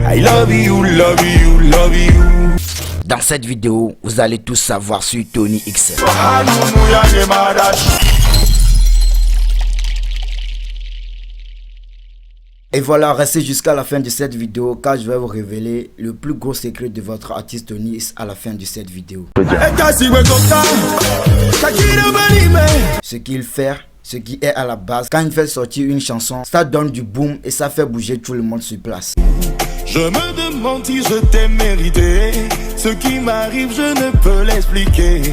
I love you, love you, love you. Dans cette vidéo, vous allez tout savoir sur Tony X. Et voilà, restez jusqu'à la fin de cette vidéo car je vais vous révéler le plus gros secret de votre artiste Tony X à la fin de cette vidéo. Ce qu'il fait, ce qui est à la base, quand il fait sortir une chanson, ça donne du boom et ça fait bouger tout le monde sur place. Je me demande si je t'ai mérité. Ce qui m'arrive, je ne peux l'expliquer.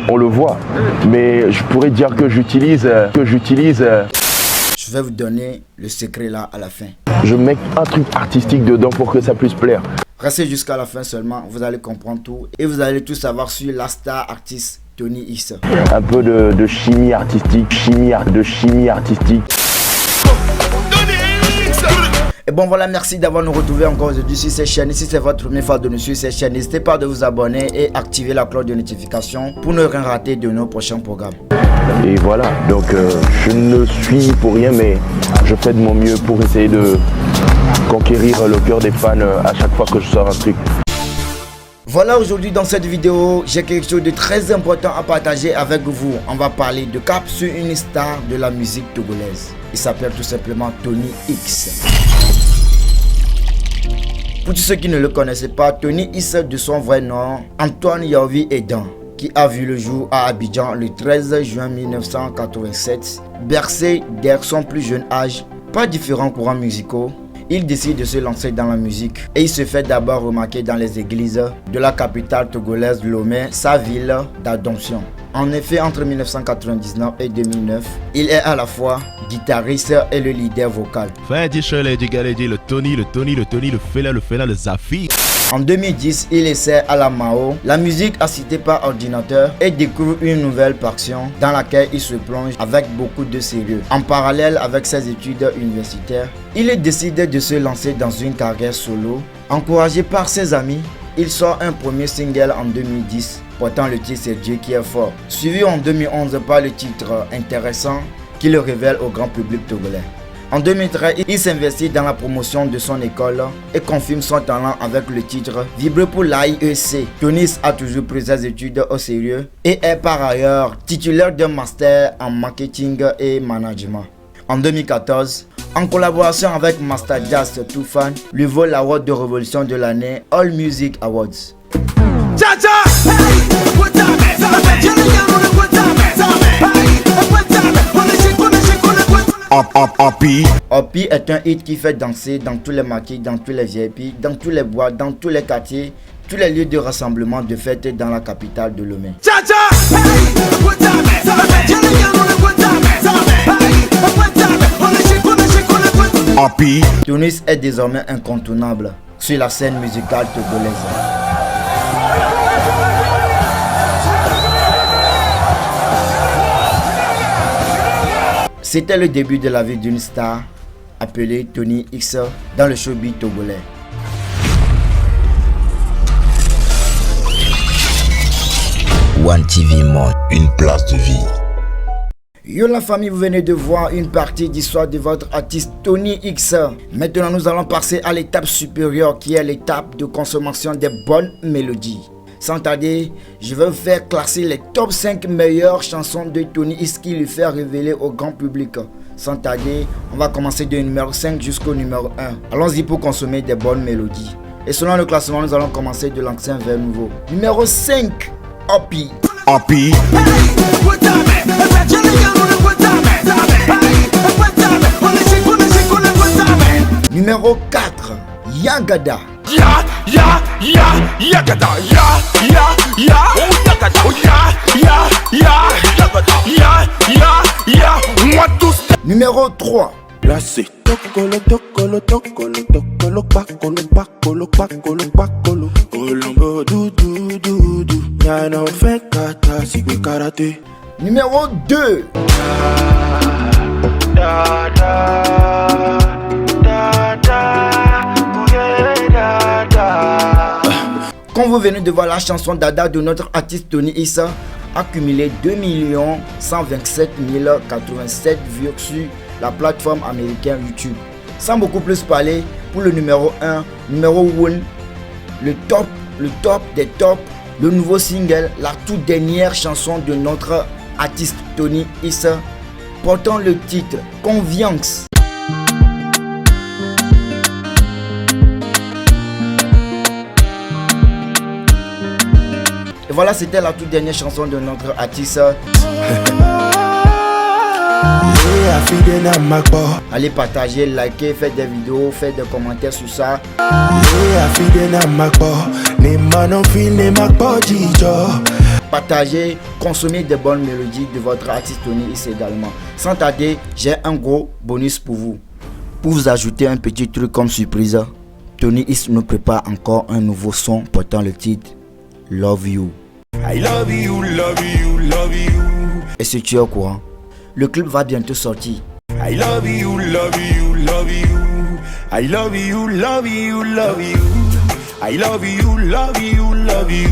On le voit, mais je pourrais dire que j'utilise. Je vais vous donner le secret là à la fin. Je mets un truc artistique dedans pour que ça puisse plaire. Restez jusqu'à la fin seulement, vous allez comprendre tout et vous allez tout savoir sur la star artiste Tony X. Un peu de chimie artistique, chimie artistique. Et bon voilà, merci d'avoir nous retrouvé encore aujourd'hui sur cette chaîne. Si c'est votre première fois de nous suivre sur cette chaîne, n'hésitez pas de vous abonner et activer la cloche de notification pour ne rien rater de nos prochains programmes. Et voilà, donc je ne suis pour rien, mais je fais de mon mieux pour essayer de conquérir le cœur des fans à chaque fois que je sors un truc. Voilà, aujourd'hui dans cette vidéo, j'ai quelque chose de très important à partager avec vous. On va parler de cap sur une star de la musique togolaise. Il s'appelle tout simplement Tony X. Pour tous ceux qui ne le connaissaient pas, Tony X de son vrai nom, Antoine Yaovi Edan, qui a vu le jour à Abidjan le 13 juin 1987. Bercé dès son plus jeune âge par différents courants musicaux, il décide de se lancer dans la musique et il se fait d'abord remarquer dans les églises de la capitale togolaise Lomé, sa ville d'adoption. En effet, entre 1999 et 2009, il est à la fois guitariste et le leader vocal. Le Tony, le Fela, le Zafi. En 2010, il essaie à la Mao la musique assistée par ordinateur et découvre une nouvelle passion dans laquelle il se plonge avec beaucoup de sérieux. En parallèle avec ses études universitaires, il décide de se lancer dans une carrière solo. Encouragé par ses amis, il sort un premier single en 2010, portant le titre C'est Dieu qui est fort, suivi en 2011 par le titre Intéressant qui le révèle au grand public togolais. En 2013, il s'investit dans la promotion de son école et confirme son talent avec le titre Vibre pour l'AIEC. Tony a toujours pris ses études au sérieux et est par ailleurs titulaire d'un master en marketing et management. En 2014, en collaboration avec Master Jazz Toufan, lui vole l'award de révolution de l'année All Music Awards. Opi est un hit qui fait danser dans tous les maquis, dans tous les VIP, dans tous les bois, dans tous les quartiers, tous les lieux de rassemblement de fêtes dans la capitale de Lomé. Tony est désormais incontournable sur la scène musicale togolaise. C'était le début de la vie d'une star appelée Tony X dans le showbiz togolais. One TV Monde, une place de vie. Yo la famille, vous venez de voir une partie d'histoire de votre artiste Tony X. Maintenant nous allons passer à l'étape supérieure qui est l'étape de consommation des bonnes mélodies. Sans tarder, je vais vous faire classer les top 5 meilleures chansons de Tony X qui lui fait révéler au grand public. Sans tarder, on va commencer de numéro 5 jusqu'au numéro 1. Allons-y pour consommer des bonnes mélodies. Et selon le classement, nous allons commencer de l'ancien vers le nouveau. Numéro 5, Opi. Numéro 4, Yagada. Numéro 3, Numéro 2, Comme vous venez de voir, la chanson Dada de notre artiste Tony X a cumulé 2 127 087 vues sur la plateforme américaine YouTube. Sans beaucoup plus parler, pour le numéro 1, numéro 1, le top des tops, le nouveau single, la toute dernière chanson de notre artiste Tony X, portant le titre Confiance. Et voilà, c'était la toute dernière chanson de notre artiste. Allez partager, liker, faire des vidéos, faire des commentaires sur ça. Partagez, consommez des bonnes mélodies de votre artiste Tony X également. Sans tarder, j'ai un gros bonus pour vous. Pour vous ajouter un petit truc comme surprise, Tony X nous prépare encore un nouveau son portant le titre Love You. I love you, love you, love you. Et si tu es au courant, le clip va bientôt sortir. I love you, love you, love you. I love you, love you, love you. I love you, love you, love you.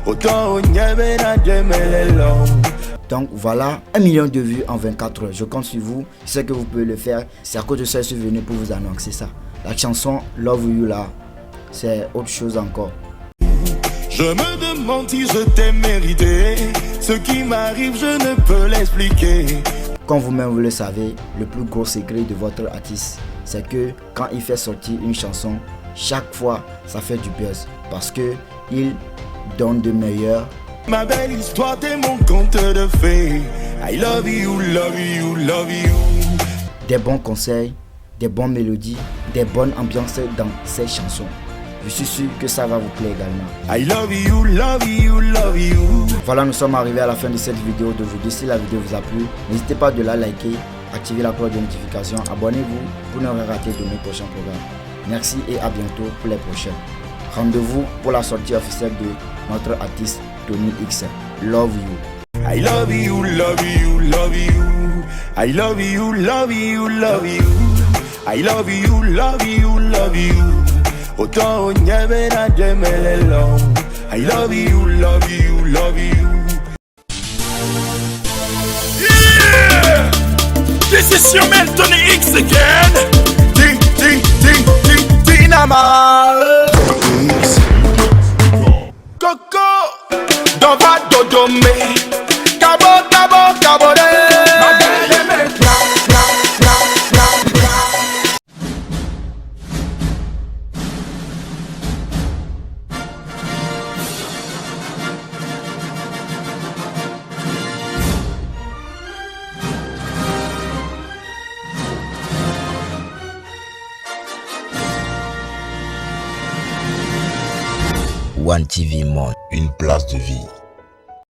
Autant on y avait na gemelelo. Donc voilà, 1 million de vues en 24 heures. Je compte sur vous. Je sais que vous pouvez le faire. C'est à cause de ça que je suis venu pour vous annoncer ça. La chanson Love You là, c'est autre chose encore. Je me demande si je t'ai mérité. Ce qui m'arrive, je ne peux l'expliquer. Comme vous-même vous le savez, le plus gros secret de votre artiste, c'est que quand il fait sortir une chanson, chaque fois ça fait du buzz. Parce que il donne de meilleurs. Ma belle histoire, t'es mon conte de fées. I love you, love you, love you. Des bons conseils, des bonnes mélodies, des bonnes ambiances dans ses chansons. Je suis sûr que ça va vous plaire également. I love you, love you, love you. Voilà, nous sommes arrivés à la fin de cette vidéo d'aujourd'hui. Si la vidéo vous a plu, n'hésitez pas de la liker, activer la cloche de notification, abonnez-vous pour ne rien rater de mes prochains programmes. Merci et à bientôt pour les prochains. Rendez-vous pour la sortie officielle de notre artiste Tony X. Love You. I love you, love you, love you. I love you, love you, love you. I love you, love you, love you. Autant on y avait na gemelelo. I love you, love you, love you. Yeah! This is your man Tony X again. Dynamite. Coco, dova dodome. Cabo, cabo, cabo de. One TV Monde, une place de vie.